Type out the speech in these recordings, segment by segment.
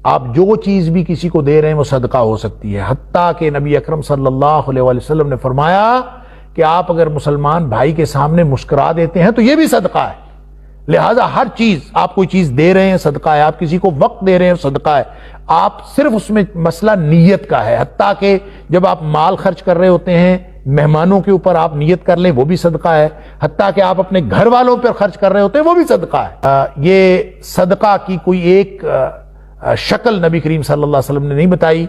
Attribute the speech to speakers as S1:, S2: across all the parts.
S1: آپ جو چیز بھی کسی کو دے رہے ہیں وہ صدقہ ہو سکتی ہے، حتیٰ کہ نبی اکرم صلی اللہ علیہ وسلم نے فرمایا کہ آپ اگر مسلمان بھائی کے سامنے مسکرا دیتے ہیں تو یہ بھی صدقہ ہے۔ لہٰذا ہر چیز، آپ کوئی چیز دے رہے ہیں صدقہ ہے، آپ کسی کو وقت دے رہے ہیں صدقہ ہے، آپ صرف اس میں مسئلہ نیت کا ہے، حتیٰ کہ جب آپ مال خرچ کر رہے ہوتے ہیں مہمانوں کے اوپر آپ نیت کر لیں وہ بھی صدقہ ہے، حتیٰ کہ آپ اپنے گھر والوں پر خرچ کر رہے ہوتے ہیں وہ بھی صدقہ ہے۔ یہ صدقہ کی کوئی ایک شکل نبی کریم صلی اللہ علیہ وسلم نے نہیں بتائی،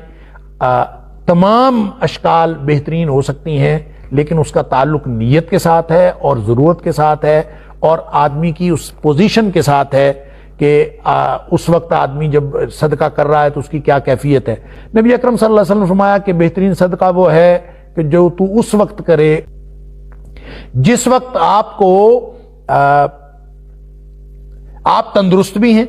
S1: تمام اشکال بہترین ہو سکتی ہیں، لیکن اس کا تعلق نیت کے ساتھ ہے اور ضرورت کے ساتھ ہے اور آدمی کی اس پوزیشن کے ساتھ ہے کہ اس وقت آدمی جب صدقہ کر رہا ہے تو اس کی کیا کیفیت ہے۔ نبی اکرم صلی اللہ علیہ وسلم نے فرمایا کہ بہترین صدقہ وہ ہے کہ جو تو اس وقت کرے جس وقت آپ کو آپ تندرست بھی ہیں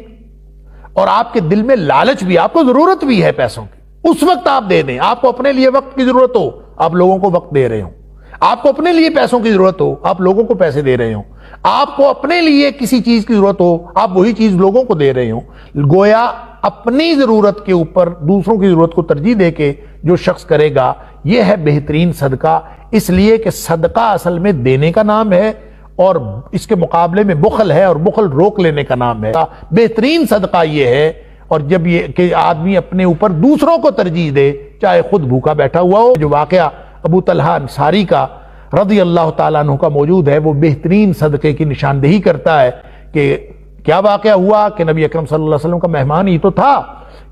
S1: اور آپ کے دل میں لالچ بھی، آپ کو ضرورت بھی ہے پیسوں کی، اس وقت آپ دے دیں۔ آپ کو اپنے لیے وقت کی ضرورت ہو، آپ لوگوں کو وقت دے رہے ہوں، آپ کو اپنے لیے پیسوں کی ضرورت ہو، آپ لوگوں کو پیسے دے رہے ہوں، آپ کو اپنے لیے کسی چیز کی ضرورت ہو، آپ وہی چیز لوگوں کو دے رہے ہوں۔ گویا اپنی ضرورت کے اوپر دوسروں کی ضرورت کو ترجیح دے کے جو شخص کرے گا یہ ہے بہترین صدقہ، اس لیے کہ صدقہ اصل میں دینے کا نام ہے اور اس کے مقابلے میں بخل ہے اور بخل روک لینے کا نام ہے۔ بہترین صدقہ یہ ہے، اور جب یہ کہ آدمی اپنے اوپر دوسروں کو ترجیح دے چاہے خود بھوکا بیٹھا ہوا ہو۔ جو واقعہ ابو طلحہ انصاری کا رضی اللہ تعالیٰ عنہ کا موجود ہے وہ بہترین صدقے کی نشاندہی کرتا ہے کہ کیا واقعہ ہوا کہ نبی اکرم صلی اللہ علیہ وسلم کا مہمان ہی تو تھا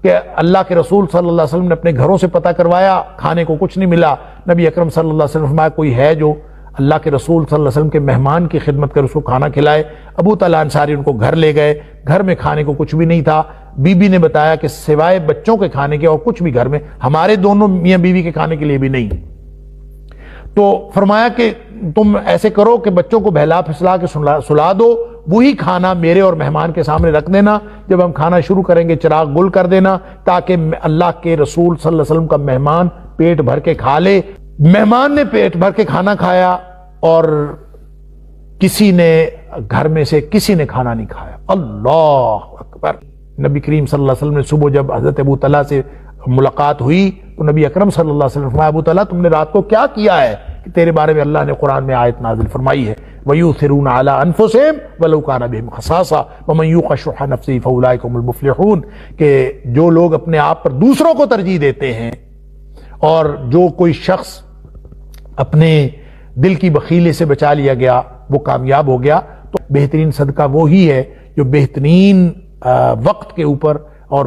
S1: کہ اللہ کے رسول صلی اللہ علیہ وسلم نے اپنے گھروں سے پتہ کروایا، کھانے کو کچھ نہیں ملا۔ نبی اکرم صلی اللہ علیہ وسلم فرمایا کوئی ہے جو اللہ کے رسول صلی اللہ علیہ وسلم کے مہمان کی خدمت کر اس کو کھانا کھلائے۔ ابو طلحہ انصاری ان کو گھر لے گئے، گھر میں کھانے کو کچھ بھی نہیں تھا۔ بی بی نے بتایا کہ سوائے بچوں کے کھانے کے اور کچھ بھی گھر میں ہمارے دونوں میاں بیوی کے کھانے کے لیے بھی نہیں۔ تو فرمایا کہ تم ایسے کرو کہ بچوں کو بہلا پھسلا کے سلا دو، وہی کھانا میرے اور مہمان کے سامنے رکھ دینا، جب ہم کھانا شروع کریں گے چراغ گل کر دینا تاکہ اللہ کے رسول صلی اللہ علیہ وسلم کا مہمان پیٹ بھر کے کھا لے۔ مہمان نے پیٹ بھر کے کھانا کھایا اور کسی نے گھر میں سے کسی نے کھانا نہیں کھایا۔ اللہ اکبر! نبی کریم صلی اللہ علیہ وسلم نے صبح جب حضرت ابو طلحہ سے ملاقات ہوئی تو نبی اکرم صلی اللہ علیہ وسلم فرمایا ابو طلحہ تم نے رات کو کیا کیا ہے کہ تیرے بارے میں اللہ نے قرآن میں آیت نازل فرمائی ہے وَيُؤْثِرُونَ عَلَىٰ أَنفُسِهِمْ وَلَوْ كَانَ بِهِمْ خَصَاصَةٌ وَمَن يُوقَ شُحَّ نَفْسِهِ فَأُولَٰئِكَ هُمُ الْمُفْلِحُونَ کہ جو لوگ اپنے آپ پر دوسروں کو ترجیح دیتے ہیں اور جو کوئی شخص اپنے دل کی بخیلی سے بچا لیا گیا وہ کامیاب ہو گیا۔ تو بہترین صدقہ وہی ہے جو بہترین وقت کے اوپر اور